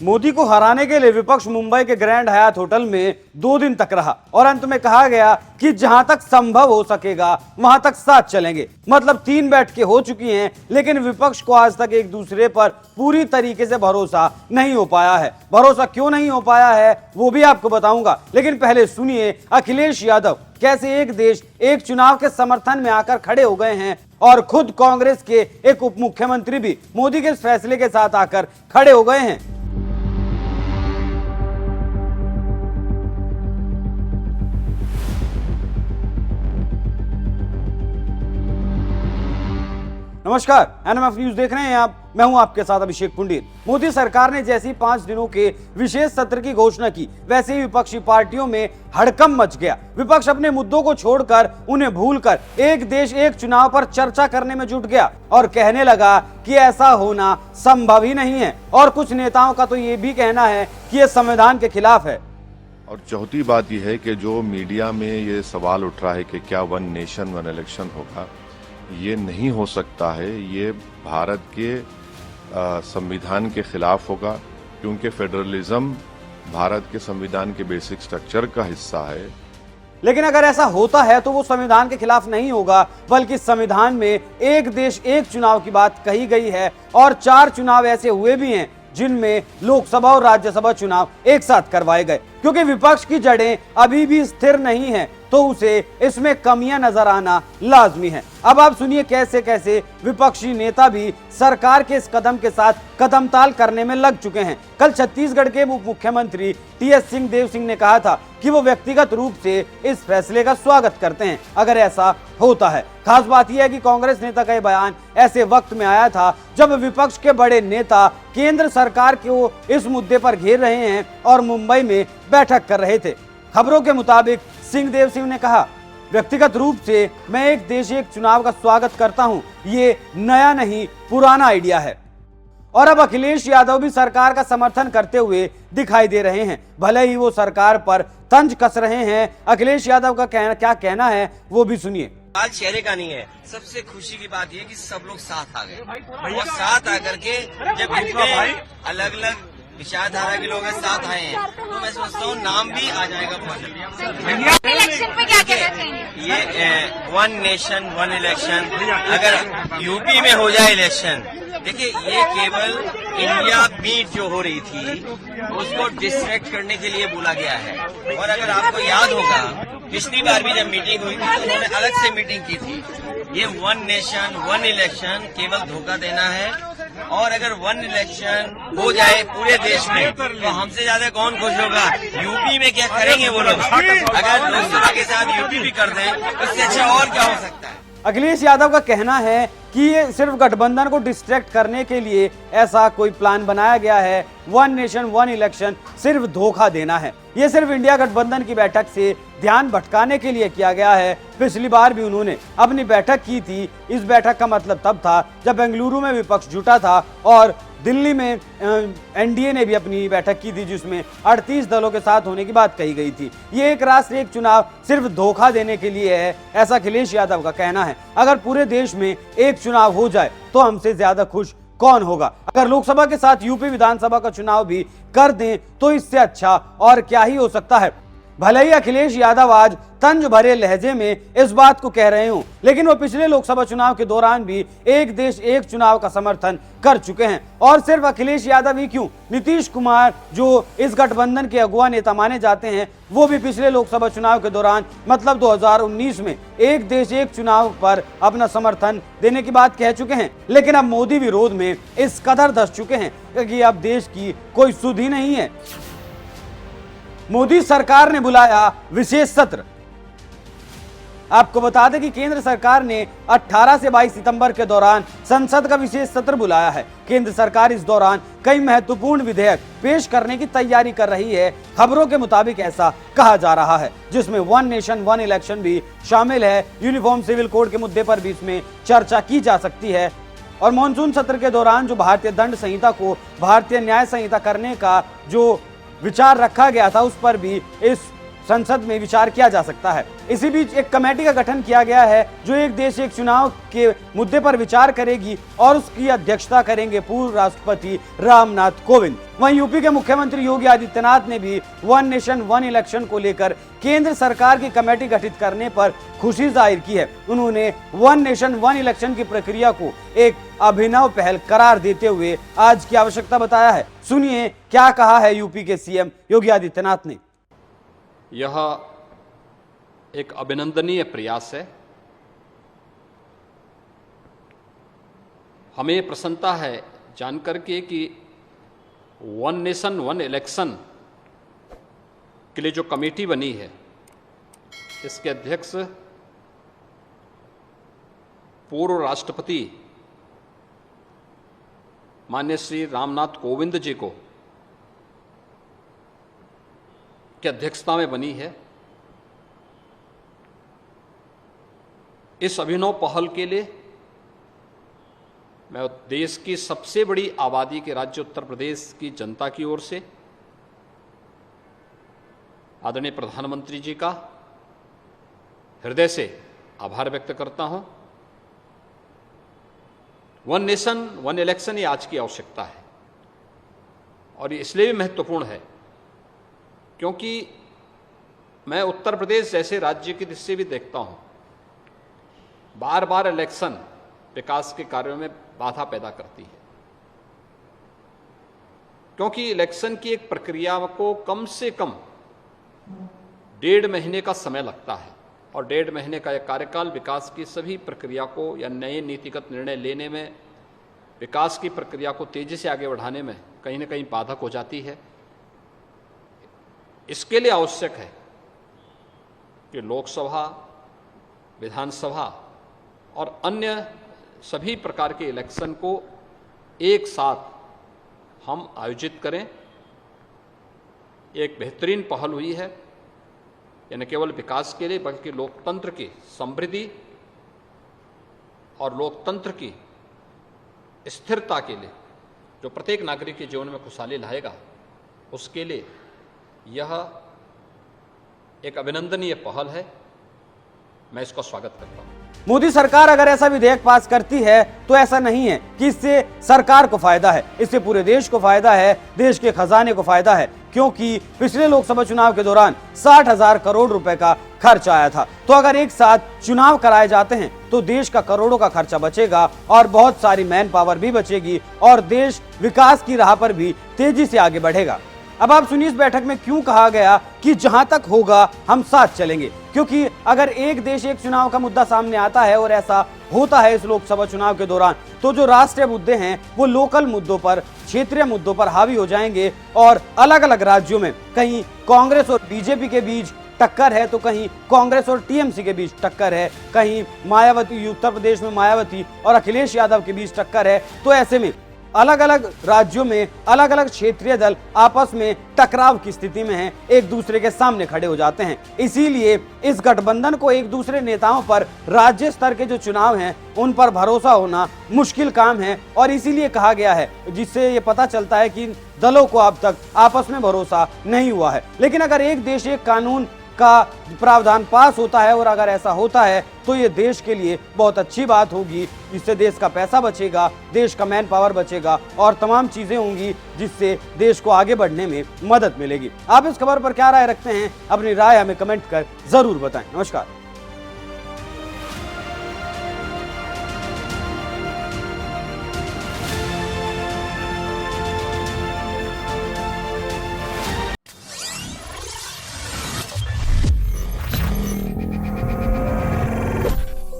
मोदी को हराने के लिए विपक्ष मुंबई के ग्रैंड हयात होटल में 2 दिन तक रहा और अंत में कहा गया कि जहां तक संभव हो सकेगा वहां तक साथ चलेंगे। मतलब 3 बैठकें हो चुकी हैं, लेकिन विपक्ष को आज तक एक दूसरे पर पूरी तरीके से भरोसा नहीं हो पाया है। भरोसा क्यों नहीं हो पाया है वो भी आपको बताऊंगा, लेकिन पहले सुनिए अखिलेश यादव कैसे एक देश एक चुनाव के समर्थन में आकर खड़े हो गए हैं और खुद कांग्रेस के एक उप मुख्यमंत्री भी मोदी के इस फैसले के साथ आकर खड़े हो गए हैं। नमस्कार, एनएमएफ न्यूज देख रहे हैं आप। मैं हूं आपके साथ अभिषेक पुंडीर। मोदी सरकार ने जैसी 5 दिनों के विशेष सत्र की घोषणा की, वैसे ही विपक्षी पार्टियों में हड़कंप मच गया। विपक्ष अपने मुद्दों को छोड़कर, उन्हें भूलकर एक देश एक चुनाव पर चर्चा करने में जुट गया और कहने लगा कि ऐसा होना संभव ही नहीं है। और कुछ नेताओं का तो ये भी कहना है कि यह संविधान के खिलाफ है। और चौथी बात यह है कि जो मीडिया में ये सवाल उठ रहा है कि क्या 1 नेशन 1 इलेक्शन होगा, ये नहीं हो सकता है। ये भारत के संविधान के खिलाफ होगा, क्योंकि फेडरलिज्म भारत के संविधान के बेसिक स्ट्रक्चर का हिस्सा है। लेकिन अगर ऐसा होता है तो वो संविधान के खिलाफ नहीं होगा, बल्कि संविधान में एक देश एक चुनाव की बात कही गई है और 4 चुनाव ऐसे हुए भी हैं जिनमें लोकसभा और राज्यसभा चुनाव एक साथ करवाए गए। क्योंकि विपक्ष की जड़ें अभी भी स्थिर नहीं है तो उसे इसमें कमियां नजर आना लाजमी है। अब आप सुनिए कैसे कैसे विपक्षी नेता भी सरकार के इस कदम के साथ कदमताल करने में लग चुके हैं। कल छत्तीसगढ़ के उप मुख्यमंत्री टीएस सिंहदेव सिंह ने कहा था कि वो व्यक्तिगत रूप से इस फैसले का स्वागत करते हैं अगर ऐसा होता है। खास बात यह है कि कांग्रेस नेता का यह बयान ऐसे वक्त में आया था जब विपक्ष के बड़े नेता केंद्र सरकार को इस मुद्दे पर घेर रहे हैं और मुंबई में बैठक कर रहे थे। खबरों के मुताबिक सिंहदेव सिंह ने कहा, व्यक्तिगत रूप से मैं एक देश एक चुनाव का स्वागत करता हूं। ये नया नहीं, पुराना आइडिया है। और अब अखिलेश यादव भी सरकार का समर्थन करते हुए दिखाई दे रहे हैं। भले ही वो सरकार पर तंज कस रहे हैं। अखिलेश यादव का क्या कहना है वो भी सुनिए। आज चेहरे का नहीं है। सबसे खुशी की बात यह कि सब लोग साथ आ गए और साथ आकर के जब इतने अलग अलग विचारधारा के लोग साथ आए हैं तो मैं समझता हूँ नाम भी आ जाएगा बहुत जल्दी। इलेक्शन पे क्या कहना चाहिए? ये 1 नेशन 1 इलेक्शन अगर यूपी में हो जाए इलेक्शन, देखिए ये केवल इंडिया मीट जो हो रही थी उसको डिस्ट्रैक्ट करने के लिए बोला गया है। और अगर आपको याद होगा पिछली बार भी जब मीटिंग हुई थी तो उन्होंने अलग से मीटिंग की थी। ये 1 नेशन 1 इलेक्शन केवल धोखा देना है। और अगर 1 इलेक्शन हो जाए पूरे देश में तो हमसे ज्यादा कौन खुश होगा? यूपी में क्या करेंगे वो लोग? अगर लोकसभा के साथ यूपी भी कर दें तो इससे अच्छा और क्या हो सकता है? अखिलेश यादव का कहना है कि ये सिर्फ गठबंधन को डिस्ट्रैक्ट करने के लिए ऐसा कोई प्लान बनाया गया है। 1 नेशन 1 इलेक्शन सिर्फ धोखा देना है। ये सिर्फ इंडिया गठबंधन की बैठक से ध्यान भटकाने के लिए किया गया है। पिछली बार भी उन्होंने अपनी बैठक की थी। इस बैठक का मतलब तब था जब बेंगलुरु में विपक्ष जुटा था और दिल्ली में एनडीए ने भी अपनी बैठक की थी जिसमें 38 दलों के साथ होने की बात कही गई थी। ये एक राष्ट्र एक चुनाव सिर्फ धोखा देने के लिए है, ऐसा अखिलेश यादव का कहना है। अगर पूरे देश में एक चुनाव हो जाए तो हमसे ज्यादा खुश कौन होगा? अगर लोकसभा के साथ यूपी विधानसभा का चुनाव भी कर दें तो इससे अच्छा और क्या ही हो सकता है। भले ही अखिलेश यादव आज तंज भरे लहजे में इस बात को कह रहे हों, लेकिन वो पिछले लोकसभा चुनाव के दौरान भी एक देश एक चुनाव का समर्थन कर चुके हैं। और सिर्फ अखिलेश यादव ही क्यों, नीतीश कुमार जो इस गठबंधन के अगुवा नेता माने जाते हैं वो भी पिछले लोकसभा चुनाव के दौरान मतलब 2019 में एक देश एक चुनाव पर अपना समर्थन देने की बात कह चुके हैं। लेकिन अब मोदी विरोध में इस कदर धस चुके हैं कि अब देश की कोई सुध ही नहीं है। मोदी सरकार ने बुलाया विशेष सत्र। आपको बता दें कि केंद्र सरकार ने 18 से 22 सितंबर के दौरान संसद का विशेष सत्र बुलाया है। केंद्र सरकार इस दौरान कई महत्वपूर्ण विधेयक पेश करने की तैयारी कर रही है। खबरों के मुताबिक ऐसा कहा जा रहा है, जिसमें 1 नेशन 1 इलेक्शन भी शामिल है। यूनिफॉर्म सिविल कोड के मुद्दे पर भी इसमें चर्चा की जा सकती है। और मॉनसून सत्र के दौरान जो भारतीय दंड संहिता को भारतीय न्याय संहिता करने का जो विचार रखा गया था उस पर भी इस संसद में विचार किया जा सकता है। इसी बीच एक कमेटी का गठन किया गया है जो एक देश एक चुनाव के मुद्दे पर विचार करेगी और उसकी अध्यक्षता करेंगे पूर्व राष्ट्रपति रामनाथ कोविंद। वहीं यूपी के मुख्यमंत्री योगी आदित्यनाथ ने भी वन नेशन वन इलेक्शन को लेकर केंद्र सरकार की कमेटी गठित करने पर खुशी जाहिर की है। उन्होंने वन नेशन वन इलेक्शन की प्रक्रिया को एक अभिनव पहल करार देते हुए आज की आवश्यकता बताया है। सुनिए क्या कहा है यूपी के सीएम योगी आदित्यनाथ ने। यह एक अभिनंदनीय प्रयास है। हमें प्रसन्नता है जानकर के कि वन नेशन वन इलेक्शन के लिए जो कमेटी बनी है इसके अध्यक्ष पूर्व राष्ट्रपति माननीय श्री रामनाथ कोविंद जी को की अध्यक्षता में बनी है। इस अभिनव पहल के लिए मैं देश की सबसे बड़ी आबादी के राज्य उत्तर प्रदेश की जनता की ओर से आदरणीय प्रधानमंत्री जी का हृदय से आभार व्यक्त करता हूं। वन नेशन वन इलेक्शन ये आज की आवश्यकता है और ये इसलिए भी महत्वपूर्ण है क्योंकि मैं उत्तर प्रदेश जैसे राज्य की दृष्टि भी देखता हूं, बार बार इलेक्शन विकास के कार्यों में बाधा पैदा करती है क्योंकि इलेक्शन की एक प्रक्रिया को कम से कम 1.5 महीने का समय लगता है और 1.5 महीने का यह कार्यकाल विकास की सभी प्रक्रिया को या नए नीतिगत निर्णय लेने में, विकास की प्रक्रिया को तेजी से आगे बढ़ाने में कहीं न कहीं बाधक हो जाती है। इसके लिए आवश्यक है कि लोकसभा, विधानसभा और अन्य सभी प्रकार के इलेक्शन को एक साथ हम आयोजित करें। एक बेहतरीन पहल हुई है। यह न केवल विकास के लिए बल्कि लोकतंत्र की समृद्धि और लोकतंत्र की स्थिरता के लिए, जो प्रत्येक नागरिक के जीवन में खुशहाली लाएगा, उसके लिए यह एक अभिनंदनीय पहल है। मैं इसका स्वागत करता हूं। मोदी सरकार अगर ऐसा विधेयक पास करती है तो ऐसा नहीं है कि इससे सरकार को फायदा है, इससे पूरे देश को फायदा है, देश के खजाने को फायदा है, क्योंकि पिछले लोकसभा चुनाव के दौरान 60,000 करोड़ रुपए का खर्च आया था। तो अगर एक साथ चुनाव कराए जाते हैं तो देश का करोड़ों का खर्चा बचेगा और बहुत सारी मैन पावर भी बचेगी और देश विकास की राह पर भी तेजी से आगे बढ़ेगा। अब आप सुनिए इस बैठक में क्यों कहा गया कि जहां तक होगा हम साथ चलेंगे, क्योंकि अगर एक देश एक चुनाव का मुद्दा सामने आता है और ऐसा होता है इस लोकसभा चुनाव के दौरान, तो जो राष्ट्रीय मुद्दे हैं वो लोकल मुद्दों पर, क्षेत्रीय मुद्दों पर हावी हो जाएंगे और अलग अलग राज्यों में कहीं कांग्रेस और बीजेपी के बीच टक्कर है तो कहीं कांग्रेस और टीएमसी के बीच टक्कर है, कहीं मायावती, उत्तर प्रदेश में मायावती और अखिलेश यादव के बीच टक्कर है। तो ऐसे में अलग अलग राज्यों में अलग अलग क्षेत्रीय दल आपस में टकराव की स्थिति में हैं, एक दूसरे के सामने खड़े हो जाते हैं। इसीलिए इस गठबंधन को एक दूसरे नेताओं पर, राज्य स्तर के जो चुनाव हैं उन पर भरोसा होना मुश्किल काम है और इसीलिए कहा गया है, जिससे ये पता चलता है कि दलों को अब तक आपस में भरोसा नहीं हुआ है। लेकिन अगर एक देश एक कानून का प्रावधान पास होता है और अगर ऐसा होता है तो ये देश के लिए बहुत अच्छी बात होगी, जिससे देश का पैसा बचेगा, देश का मैन पावर बचेगा और तमाम चीजें होंगी जिससे देश को आगे बढ़ने में मदद मिलेगी। आप इस खबर पर क्या राय रखते हैं? अपनी राय हमें कमेंट कर जरूर बताएं। नमस्कार।